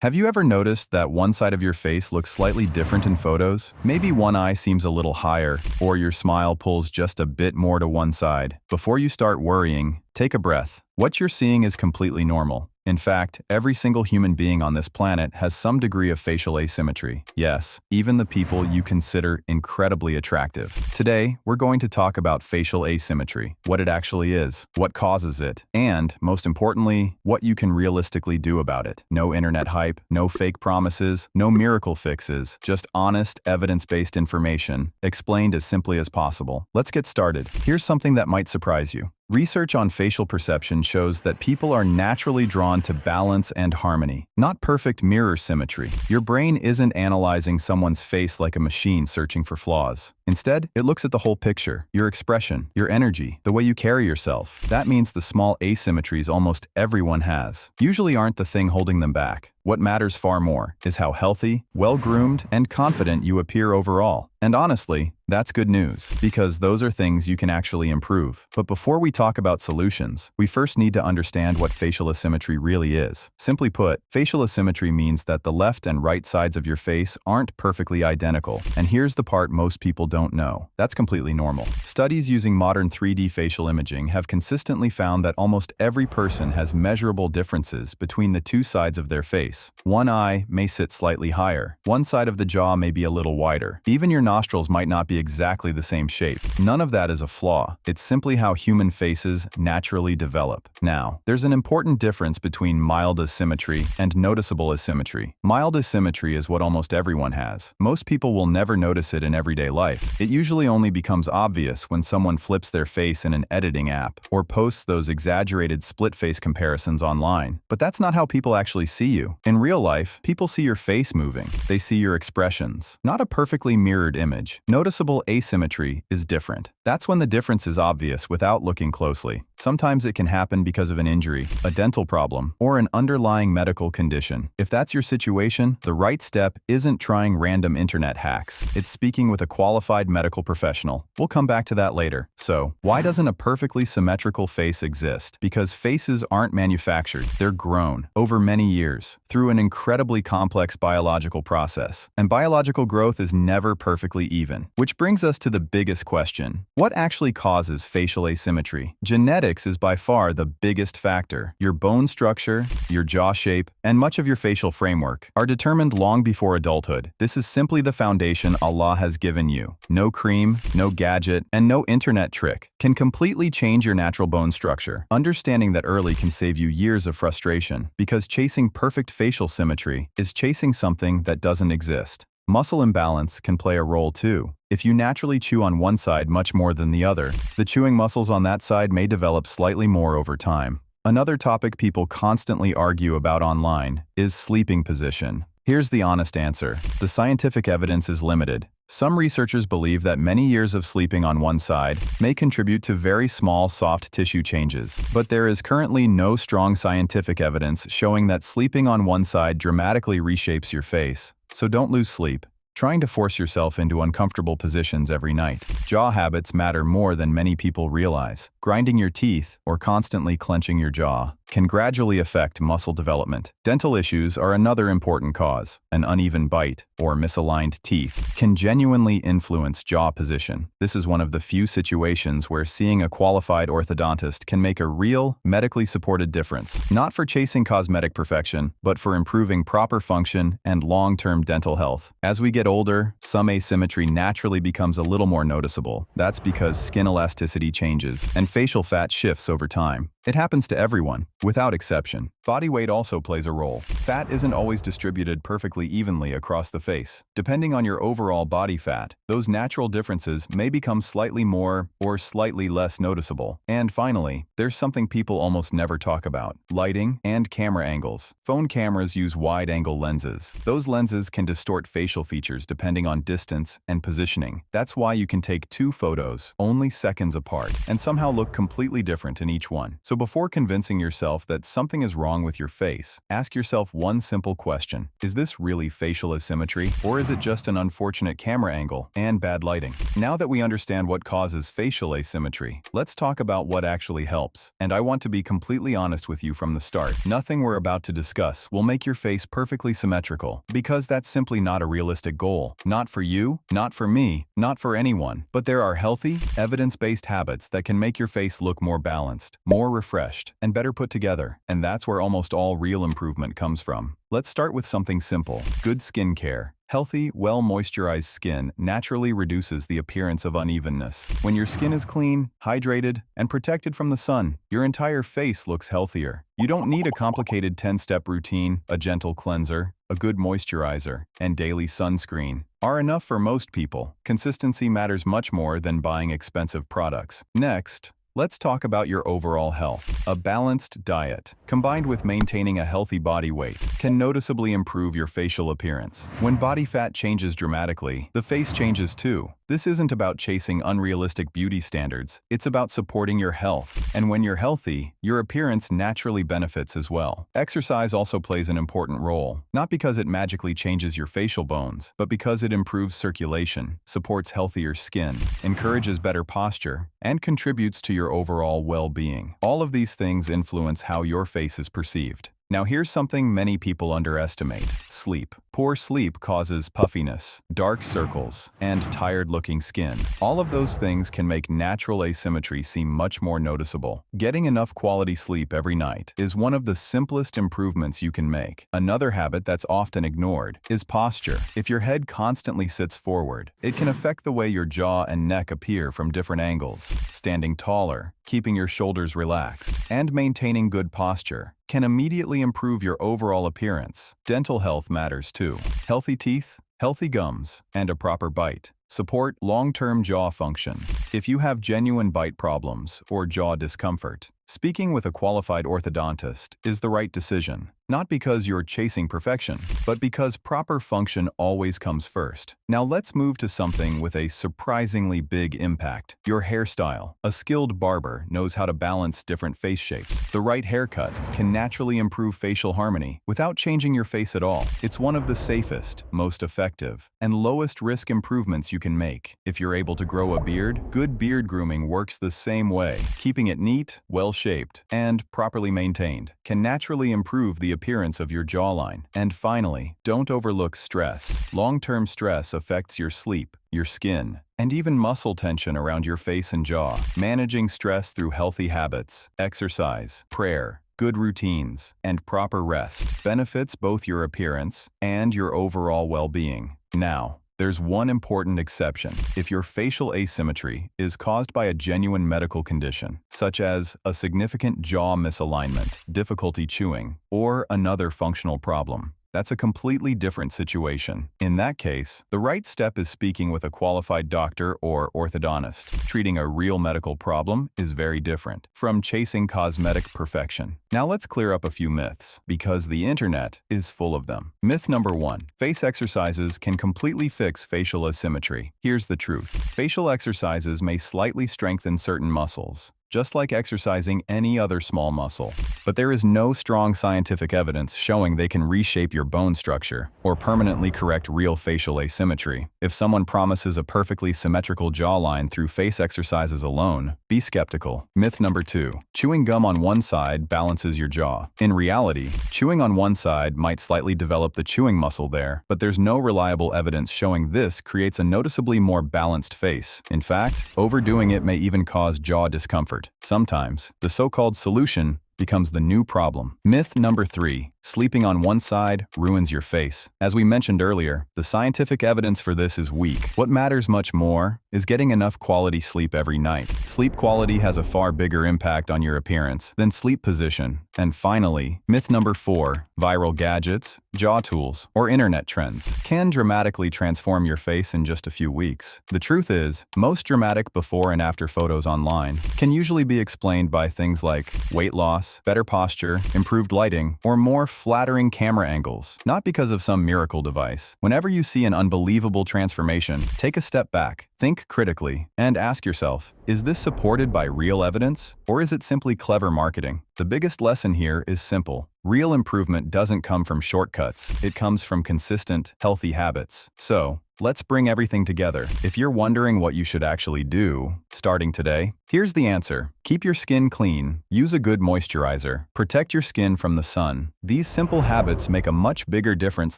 Have you ever noticed that one side of your face looks slightly different in photos? Maybe one eye seems a little higher, or your smile pulls just a bit more to one side. Before you start worrying, take a breath. What you're seeing is completely normal. In fact, every single human being on this planet has some degree of facial asymmetry. Yes, even the people you consider incredibly attractive. Today, we're going to talk about facial asymmetry, what it actually is, what causes it, and, most importantly, what you can realistically do about it. No internet hype, no fake promises, no miracle fixes, just honest, evidence-based information, explained as simply as possible. Let's get started. Here's something that might surprise you. Research on facial perception shows that people are naturally drawn to balance and harmony, not perfect mirror symmetry. Your brain isn't analyzing someone's face like a machine searching for flaws. Instead, it looks at the whole picture, your expression, your energy, the way you carry yourself. That means the small asymmetries almost everyone has usually aren't the thing holding them back. What matters far more is how healthy, well-groomed, and confident you appear overall. And honestly, that's good news, because those are things you can actually improve. But before we talk about solutions, we first need to understand what facial asymmetry really is. Simply put, facial asymmetry means that the left and right sides of your face aren't perfectly identical. And here's the part most people don't know. That's completely normal. Studies using modern 3D facial imaging have consistently found that almost every person has measurable differences between the two sides of their face. One eye may sit slightly higher. One side of the jaw may be a little wider. Even your nostrils might not be exactly the same shape. None of that is a flaw. It's simply how human faces naturally develop. Now, there's an important difference between mild asymmetry and noticeable asymmetry. Mild asymmetry is what almost everyone has. Most people will never notice it in everyday life. It usually only becomes obvious when someone flips their face in an editing app or posts those exaggerated split-face comparisons online. But that's not how people actually see you. In real life, people see your face moving. They see your expressions, not a perfectly mirrored image. Noticeable asymmetry is different. That's when the difference is obvious without looking closely. Sometimes it can happen because of an injury, a dental problem, or an underlying medical condition. If that's your situation, the right step isn't trying random internet hacks. It's speaking with a qualified medical professional. We'll come back to that later. So, why doesn't a perfectly symmetrical face exist? Because faces aren't manufactured. They're grown over many years through an incredibly complex biological process. And biological growth is never perfectly even. Which brings us to the biggest question. What actually causes facial asymmetry? Genetics is by far the biggest factor. Your bone structure, your jaw shape, and much of your facial framework are determined long before adulthood. This is simply the foundation Allah has given you. No cream, no gadget, and no internet trick can completely change your natural bone structure. Understanding that early can save you years of frustration, because chasing perfect facial symmetry is chasing something that doesn't exist. Muscle imbalance can play a role too. If you naturally chew on one side much more than the other, the chewing muscles on that side may develop slightly more over time. Another topic people constantly argue about online is sleeping position. Here's the honest answer. The scientific evidence is limited. Some researchers believe that many years of sleeping on one side may contribute to very small soft tissue changes, but there is currently no strong scientific evidence showing that sleeping on one side dramatically reshapes your face. So don't lose sleep trying to force yourself into uncomfortable positions every night. Jaw habits matter more than many people realize. Grinding your teeth or constantly clenching your jaw can gradually affect muscle development. Dental issues are another important cause. An uneven bite or misaligned teeth can genuinely influence jaw position. This is one of the few situations where seeing a qualified orthodontist can make a real, medically supported difference. Not for chasing cosmetic perfection, but for improving proper function and long-term dental health. As we get older, some asymmetry naturally becomes a little more noticeable. That's because skin elasticity changes and facial fat shifts over time. It happens to everyone, without exception. Body weight also plays a role. Fat isn't always distributed perfectly evenly across the face. Depending on your overall body fat, those natural differences may become slightly more or slightly less noticeable. And finally, there's something people almost never talk about: lighting and camera angles. Phone cameras use wide-angle lenses. Those lenses can distort facial features depending on distance and positioning. That's why you can take two photos only seconds apart and somehow look completely different in each one. So before convincing yourself that something is wrong wrong with your face, ask yourself one simple question. Is this really facial asymmetry, or is it just an unfortunate camera angle and bad lighting? Now that we understand what causes facial asymmetry, let's talk about what actually helps. And I want to be completely honest with you from the start. Nothing we're about to discuss will make your face perfectly symmetrical, because that's simply not a realistic goal. Not for you, not for me, not for anyone. But there are healthy, evidence-based habits that can make your face look more balanced, more refreshed, and better put together. And that's where almost all real improvement comes from. Let's start with something simple: good skin care. Healthy, well-moisturized skin naturally reduces the appearance of unevenness. When your skin is clean, hydrated, and protected from the sun, your entire face looks healthier. You don't need a complicated 10-step routine. A gentle cleanser, a good moisturizer, and daily sunscreen are enough for most people. Consistency matters much more than buying expensive products. Next, let's talk about your overall health. A balanced diet, combined with maintaining a healthy body weight, can noticeably improve your facial appearance. When body fat changes dramatically, the face changes too. This isn't about chasing unrealistic beauty standards, it's about supporting your health. And when you're healthy, your appearance naturally benefits as well. Exercise also plays an important role, not because it magically changes your facial bones, but because it improves circulation, supports healthier skin, encourages better posture, and contributes to your overall well-being. All of these things influence how your face is perceived. Now here's something many people underestimate: sleep. Poor sleep causes puffiness, dark circles, and tired-looking skin. All of those things can make natural asymmetry seem much more noticeable. Getting enough quality sleep every night is one of the simplest improvements you can make. Another habit that's often ignored is posture. If your head constantly sits forward, it can affect the way your jaw and neck appear from different angles. Standing taller, keeping your shoulders relaxed, and maintaining good posture can immediately improve your overall appearance. Dental health matters too. Healthy teeth, healthy gums, and a proper bite support long-term jaw function. If you have genuine bite problems or jaw discomfort, speaking with a qualified orthodontist is the right decision. Not because you're chasing perfection, but because proper function always comes first. Now let's move to something with a surprisingly big impact: your hairstyle. A skilled barber knows how to balance different face shapes. The right haircut can naturally improve facial harmony without changing your face at all. It's one of the safest, most effective, and lowest risk improvements you can make. If you're able to grow a beard, good beard grooming works the same way. Keeping it neat, well-shaped, and properly maintained can naturally improve the appearance of your jawline. And finally, don't overlook stress. Long-term stress affects your sleep, your skin, and even muscle tension around your face and jaw. Managing stress through healthy habits, exercise, prayer, good routines, and proper rest benefits both your appearance and your overall well-being. Now, there's one important exception: if your facial asymmetry is caused by a genuine medical condition, such as a significant jaw misalignment, difficulty chewing, or another functional problem. That's a completely different situation. In that case, the right step is speaking with a qualified doctor or orthodontist. Treating a real medical problem is very different from chasing cosmetic perfection. Now let's clear up a few myths, because the internet is full of them. Myth number 1: face exercises can completely fix facial asymmetry. Here's the truth: facial exercises may slightly strengthen certain muscles, just like exercising any other small muscle. But there is no strong scientific evidence showing they can reshape your bone structure or permanently correct real facial asymmetry. If someone promises a perfectly symmetrical jawline through face exercises alone, be skeptical. Myth number 2: chewing gum on one side balances your jaw. In reality, chewing on one side might slightly develop the chewing muscle there, but there's no reliable evidence showing this creates a noticeably more balanced face. In fact, overdoing it may even cause jaw discomfort. Sometimes, the so-called solution becomes the new problem. Myth number 3: sleeping on one side ruins your face. As we mentioned earlier, the scientific evidence for this is weak. What matters much more is getting enough quality sleep every night. Sleep quality has a far bigger impact on your appearance than sleep position. And finally, myth number 4: viral gadgets, jaw tools, or internet trends can dramatically transform your face in just a few weeks. The truth is, most dramatic before and after photos online can usually be explained by things like weight loss, better posture, improved lighting, or more flattering camera angles, not because of some miracle device. Whenever you see an unbelievable transformation, take a step back. Think critically and ask yourself, is this supported by real evidence, or is it simply clever marketing? The biggest lesson here is simple. Real improvement doesn't come from shortcuts. It comes from consistent, healthy habits. So, let's bring everything together. If you're wondering what you should actually do, starting today, here's the answer. Keep your skin clean, use a good moisturizer, protect your skin from the sun. These simple habits make a much bigger difference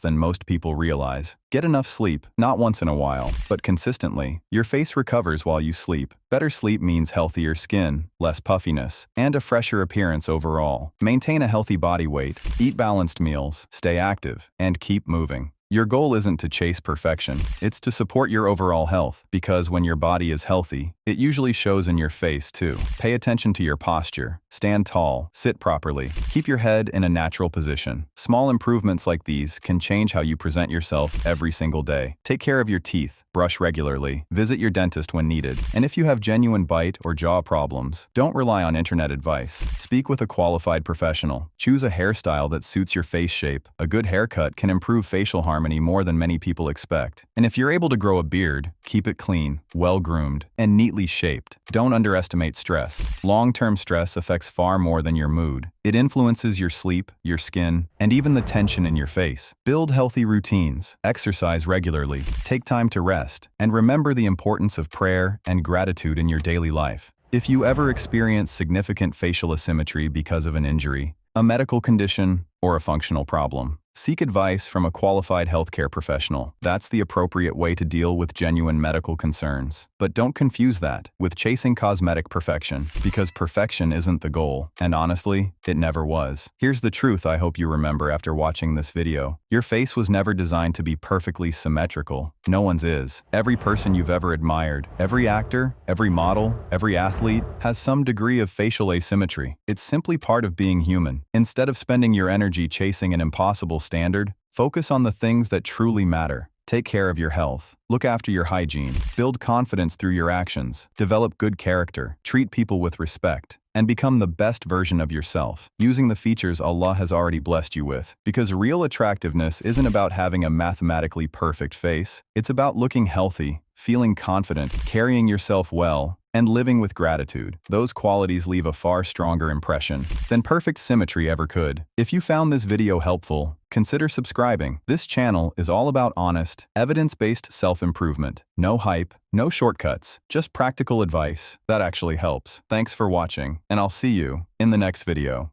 than most people realize. Get enough sleep, not once in a while, but consistently. Your face recovers while you sleep. Better sleep means healthier skin, less puffiness, and a fresher appearance overall. Maintain a healthy body weight, eat balanced meals, stay active, and keep moving. Your goal isn't to chase perfection, it's to support your overall health, because when your body is healthy, it usually shows in your face too. Pay attention to your posture, stand tall, sit properly, keep your head in a natural position. Small improvements like these can change how you present yourself every single day. Take care of your teeth, brush regularly, visit your dentist when needed, and if you have genuine bite or jaw problems, don't rely on internet advice. Speak with a qualified professional. Choose a hairstyle that suits your face shape. A good haircut can improve facial harmony more than many people expect. And if you're able to grow a beard, keep it clean, well-groomed, and neatly shaped. Don't underestimate stress. Long-term stress affects far more than your mood. It influences your sleep, your skin, and even the tension in your face. Build healthy routines, exercise regularly, take time to rest, and remember the importance of prayer and gratitude in your daily life. If you ever experience significant facial asymmetry because of an injury, a medical condition, or a functional problem, seek advice from a qualified healthcare professional. That's the appropriate way to deal with genuine medical concerns. But don't confuse that with chasing cosmetic perfection, because perfection isn't the goal, and honestly, it never was. Here's the truth I hope you remember after watching this video. Your face was never designed to be perfectly symmetrical. No one's is. Every person you've ever admired, every actor, every model, every athlete, has some degree of facial asymmetry. It's simply part of being human. Instead of spending your energy chasing an impossible standard, focus on the things that truly matter. Take care of your health. Look after your hygiene. Build confidence through your actions. Develop good character. Treat people with respect. And become the best version of yourself, using the features Allah has already blessed you with. Because real attractiveness isn't about having a mathematically perfect face. It's about looking healthy, feeling confident, carrying yourself well, and living with gratitude. Those qualities leave a far stronger impression than perfect symmetry ever could. If you found this video helpful, consider subscribing. This channel is all about honest, evidence-based self-improvement. No hype, no shortcuts, just practical advice that actually helps. Thanks for watching, and I'll see you in the next video.